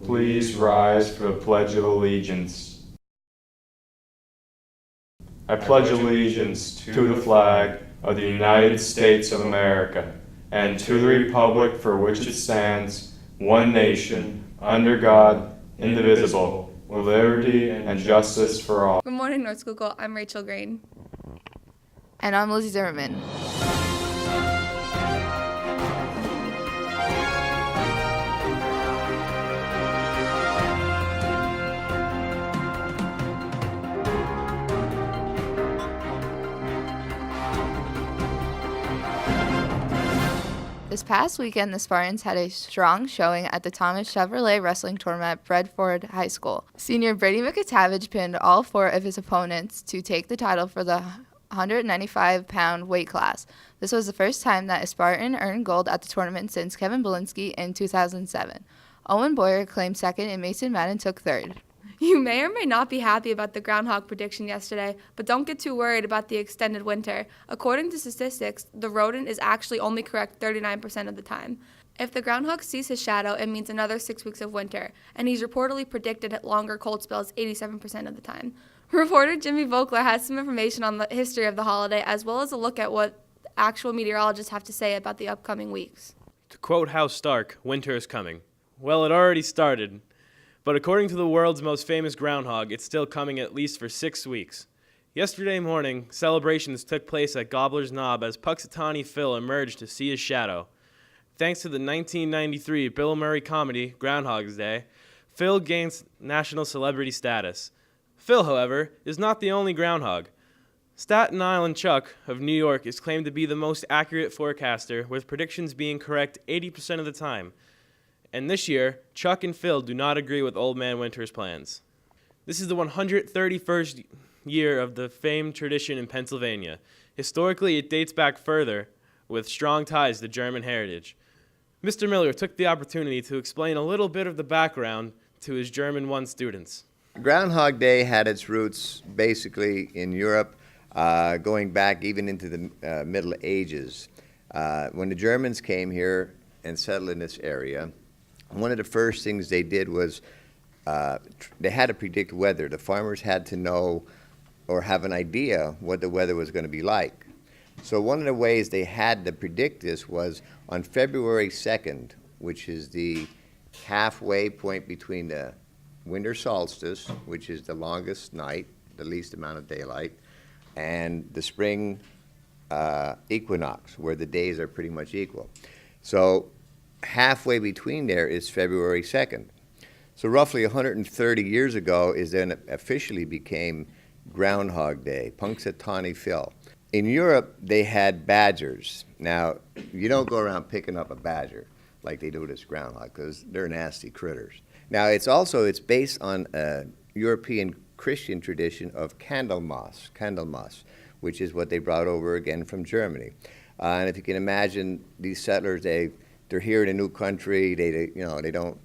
Please rise for the Pledge of Allegiance. I pledge allegiance to the flag of the United States of America and to the republic for which it stands, one nation, under God, indivisible, with liberty and justice for all. Good morning, North Schuylkill. I'm Rachel Green. And I'm Lizzie Zimmerman. This past weekend, the Spartans had a strong showing at the Thomas Chevrolet Wrestling Tournament at Bedford High School. Senior Brady McIntyre pinned all four of his opponents to take the title for the 195-pound weight class. This was the first time that a Spartan earned gold at the tournament since Kevin Belinsky in 2007. Owen Boyer claimed second and Mason Madden took third. You may or may not be happy about the groundhog prediction yesterday, but don't get too worried about the extended winter. According to statistics, the rodent is actually only correct 39% of the time. If the groundhog sees his shadow, it means another 6 weeks of winter, and he's reportedly predicted at longer cold spells 87% of the time. Reporter Jimmy Vogler has some information on the history of the holiday, as well as a look at what actual meteorologists have to say about the upcoming weeks. To quote House Stark, winter is coming. Well, it already started. But according to the world's most famous groundhog, it's still coming at least for 6 weeks. Yesterday morning, celebrations took place at Gobbler's Knob as Punxsutawney Phil emerged to see his shadow. Thanks to the 1993 Bill Murray comedy, Groundhog's Day, Phil gains national celebrity status. Phil, however, is not the only groundhog. Staten Island Chuck of New York is claimed to be the most accurate forecaster, with predictions being correct 80% of the time. And this year, Chuck and Phil do not agree with Old Man Winter's plans. This is the 131st year of the famed tradition in Pennsylvania. Historically, it dates back further, with strong ties to German heritage. Mr. Miller took the opportunity to explain a little bit of the background to his German 1 students. Groundhog Day had its roots basically in Europe, going back even into the Middle Ages. When the Germans came here and settled in this area, one of the first things they did was they had to predict weather. The farmers had to know or have an idea what the weather was going to be like. So one of the ways they had to predict this was on February 2nd, which is the halfway point between the winter solstice, which is the longest night, the least amount of daylight, and the spring equinox, where the days are pretty much equal. So halfway between there is February 2nd. So roughly 130 years ago is then officially became Groundhog Day, Punxsutawney Phil. In Europe, they had badgers. Now, you don't go around picking up a badger like they do this groundhog, because they're nasty critters. Now, it's based on a European Christian tradition of Candlemas, which is what they brought over again from Germany. And if you can imagine, these settlers, they're here in a new country. They don't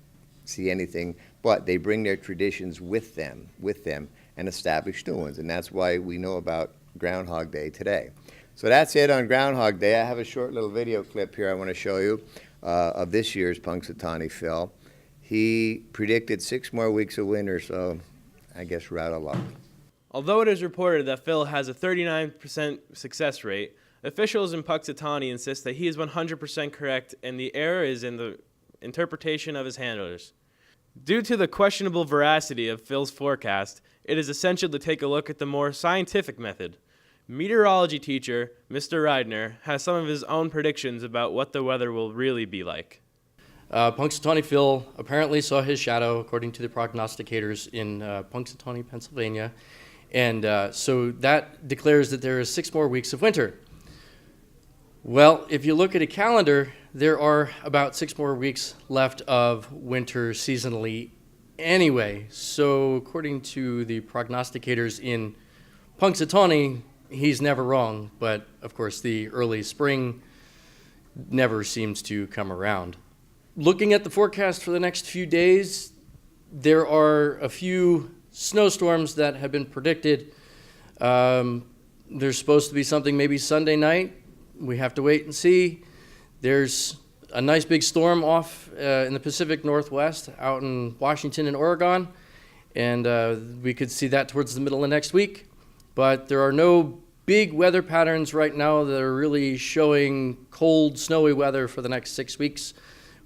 see anything, but they bring their traditions with them, and establish new ones. And that's why we know about Groundhog Day today. So that's it on Groundhog Day. I have a short little video clip here I want to show you of this year's Punxsutawney Phil. He predicted 6 more weeks of winter, so I guess we're out of luck. Although it is reported that Phil has a 39% success rate, officials in Punxsutawney insist that he is 100% correct and the error is in the interpretation of his handlers. Due to the questionable veracity of Phil's forecast, it is essential to take a look at the more scientific method. Meteorology teacher, Mr. Reidner, has some of his own predictions about what the weather will really be like. Punxsutawney Phil apparently saw his shadow, according to the prognosticators in Punxsutawney, Pennsylvania, and so that declares that there is 6 more weeks of winter. Well, if you look at a calendar, there are about 6 more weeks left of winter seasonally anyway. So according to the prognosticators in Punxsutawney, he's never wrong, but of course the early spring never seems to come around. Looking at the forecast for the next few days, there are a few snowstorms that have been predicted. There's supposed to be something maybe Sunday night. We have to wait and see. There's a nice big storm off in the Pacific Northwest out in Washington and Oregon, and we could see that towards the middle of next week. But there are no big weather patterns right now that are really showing cold, snowy weather for the next 6 weeks.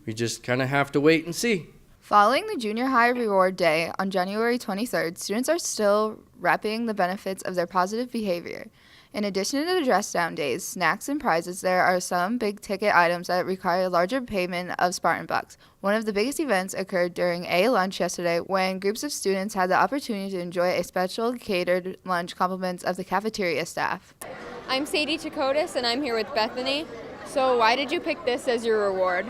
We just kind of have to wait and see. Following the Junior High Reward Day on January 23rd, students are still reaping the benefits of their positive behavior. In addition to the dress down days, snacks, and prizes, there are some big ticket items that require a larger payment of Spartan bucks. One of the biggest events occurred during a lunch yesterday when groups of students had the opportunity to enjoy a special catered lunch compliments of the cafeteria staff. I'm Sadie Chakotis and I'm here with Bethany. So why did you pick this as your reward?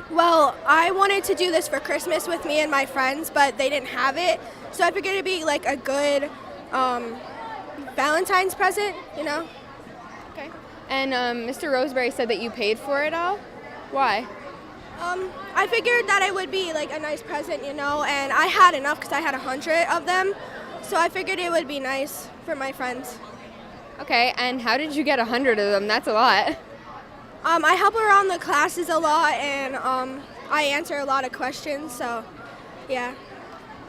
Well, I wanted to do this for Christmas with me and my friends, but they didn't have it. So I figured it'd be like a good Valentine's present, you know? Okay. And Mr. Roseberry said that you paid for it all? Why? I figured that it would be like a nice present, you know, and I had enough because I had 100 of them. So I figured it would be nice for my friends. Okay, and how did you get 100 of them? That's a lot. I help around the classes a lot, and I answer a lot of questions, so yeah.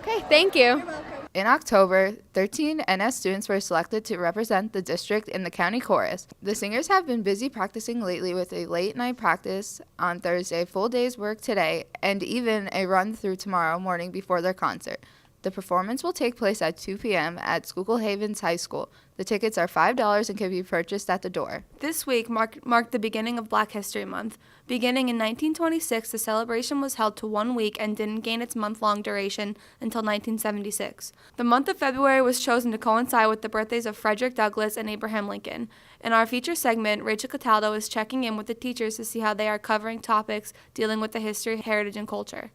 Okay, thank you. You're welcome. In October, 13 NS students were selected to represent the district in the county chorus. The singers have been busy practicing lately with a late night practice on Thursday, full day's work today, and even a run through tomorrow morning before their concert. The performance will take place at 2 p.m. at Schuylkill Havens High School. The tickets are $5 and can be purchased at the door. This week marked the beginning of Black History Month. Beginning in 1926, the celebration was held to 1 week and didn't gain its month-long duration until 1976. The month of February was chosen to coincide with the birthdays of Frederick Douglass and Abraham Lincoln. In our feature segment, Rachel Cataldo is checking in with the teachers to see how they are covering topics dealing with the history, heritage, and culture.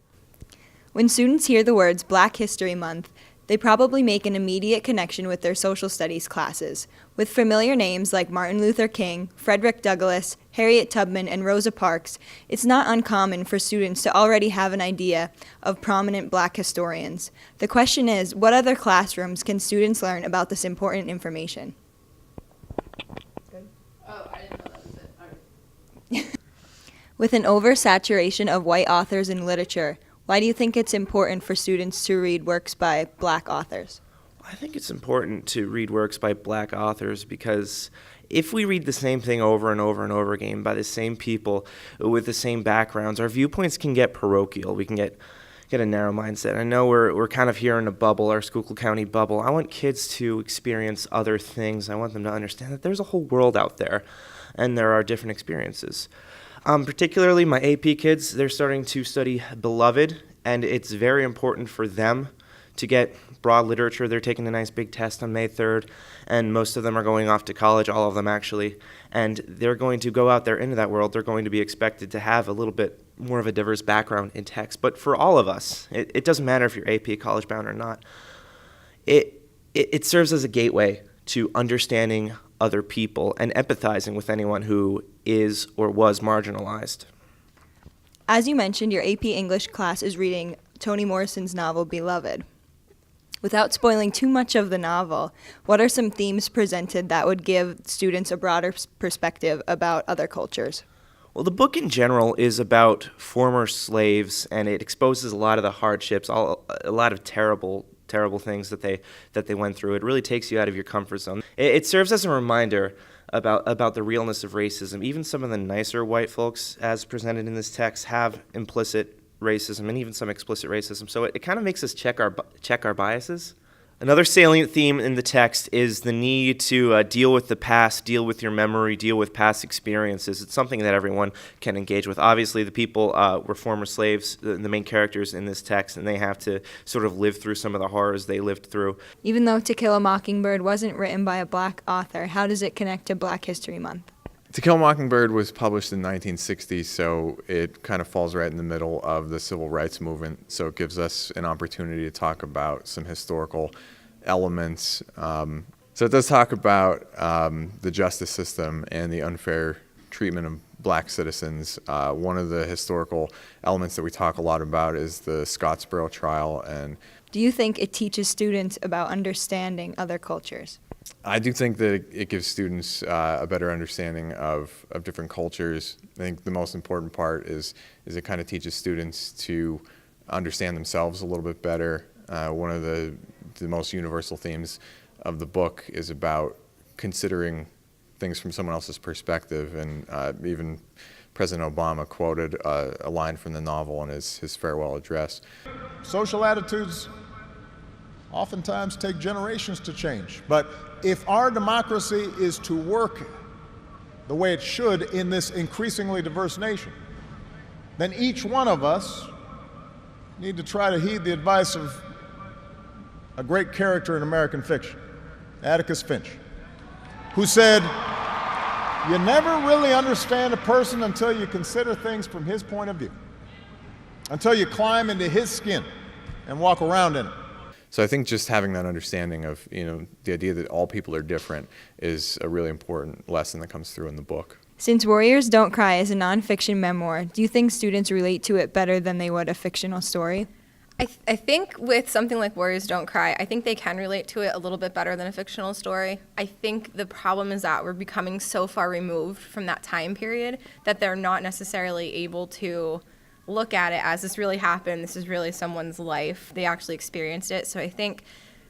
When students hear the words Black History Month, they probably make an immediate connection with their social studies classes. With familiar names like Martin Luther King, Frederick Douglass, Harriet Tubman, and Rosa Parks, it's not uncommon for students to already have an idea of prominent Black historians. The question is, what other classrooms can students learn about this important information? With an oversaturation of white authors in literature, why do you think it's important for students to read works by Black authors? I think it's important to read works by Black authors because if we read the same thing over and over and over again by the same people with the same backgrounds, our viewpoints can get parochial. We can get a narrow mindset. I know we're kind of here in a bubble, our Schuylkill County bubble. I want kids to experience other things. I want them to understand that there's a whole world out there and there are different experiences. Particularly my AP kids, they're starting to study Beloved, and it's very important for them to get broad literature. They're taking a nice big test on May 3rd, and most of them are going off to college, all of them actually, and they're going to go out there into that world. They're going to be expected to have a little bit more of a diverse background in text. But for all of us, it doesn't matter if you're AP college bound or not. It serves as a gateway to understanding other people and empathizing with anyone who is or was marginalized. As you mentioned, your AP English class is reading Toni Morrison's novel Beloved. Without spoiling too much of the novel, what are some themes presented that would give students a broader perspective about other cultures? Well, the book in general is about former slaves, and it exposes a lot of the hardships, a lot of terrible things that they went through. It really takes you out of your comfort zone. It serves as a reminder about the realness of racism. Even some of the nicer white folks, as presented in this text, have implicit racism and even some explicit racism. So it kind of makes us check our biases. Another salient theme in the text is the need to deal with the past, deal with your memory, deal with past experiences. It's something that everyone can engage with. Obviously, the people were former slaves, the main characters in this text, and they have to sort of live through some of the horrors they lived through. Even though To Kill a Mockingbird wasn't written by a Black author, how does it connect to Black History Month? To Kill a Mockingbird was published in 1960, so it kind of falls right in the middle of the civil rights movement. So it gives us an opportunity to talk about some historical elements. So it does talk about the justice system and the unfair treatment of Black citizens. One of the historical elements that we talk a lot about is the Scottsboro trial. And do you think it teaches students about understanding other cultures? I do think that it gives students a better understanding of different cultures. I think the most important part is it kind of teaches students to understand themselves a little bit better. One of the most universal themes of the book is about considering things from someone else's perspective, and even President Obama quoted a line from the novel in his farewell address. Social attitudes oftentimes take generations to change, but if our democracy is to work the way it should in this increasingly diverse nation, then each one of us need to try to heed the advice of a great character in American fiction, Atticus Finch, who said, "You never really understand a person until you consider things from his point of view, until you climb into his skin and walk around in it." So I think just having that understanding of, the idea that all people are different is a really important lesson that comes through in the book. Since Warriors Don't Cry is a nonfiction memoir, do you think students relate to it better than they would a fictional story? I think with something like Warriors Don't Cry, I think they can relate to it a little bit better than a fictional story. I think the problem is that we're becoming so far removed from that time period that they're not necessarily able to look at it as this really happened, this is really someone's life, they actually experienced it. So I think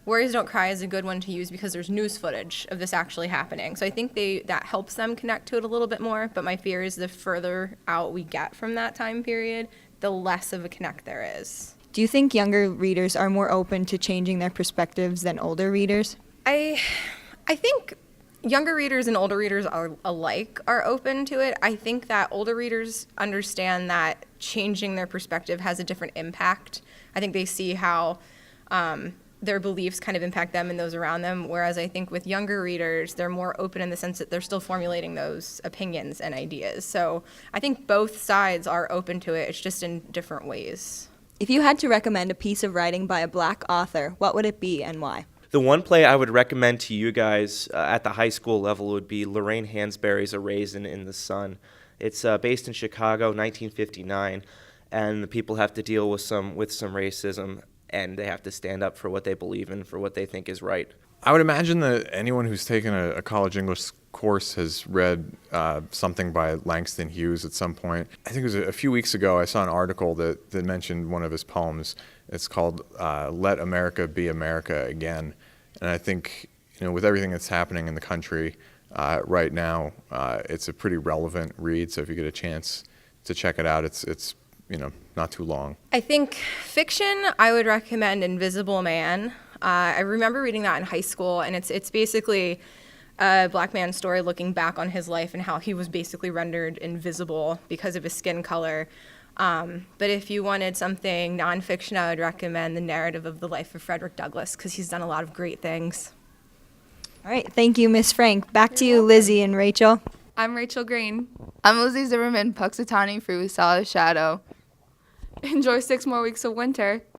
Warriors Don't Cry is a good one to use because there's news footage of this actually happening. So I think that helps them connect to it a little bit more, but my fear is the further out we get from that time period, the less of a connect there is. Do you think younger readers are more open to changing their perspectives than older readers? I think younger readers and older readers alike are open to it. I think that older readers understand that changing their perspective has a different impact. I think they see how their beliefs kind of impact them and those around them, whereas I think with younger readers, they're more open in the sense that they're still formulating those opinions and ideas. So I think both sides are open to it, it's just in different ways. If you had to recommend a piece of writing by a Black author, what would it be and why? The one play I would recommend to you guys at the high school level would be Lorraine Hansberry's A Raisin in the Sun. It's based in Chicago, 1959, and the people have to deal with some racism, and they have to stand up for what they believe in, for what they think is right. I would imagine that anyone who's taken a college English course has read something by Langston Hughes at some point. I think it was a few weeks ago I saw an article that mentioned one of his poems. It's called Let America Be America Again. And I think, with everything that's happening in the country right now, it's a pretty relevant read. So if you get a chance to check it out, it's not too long. I think fiction, I would recommend Invisible Man. I remember reading that in high school, and it's basically a Black man's story looking back on his life and how he was basically rendered invisible because of his skin color. But if you wanted something nonfiction, I would recommend The Narrative of the Life of Frederick Douglass, because he's done a lot of great things. All right, thank you, Miss Frank. Back to you, Lizzie and Rachel. I'm Rachel Green. I'm Lizzie Zimmerman, Puxatawny Fruit, Solid Shadow. Enjoy 6 more weeks of winter.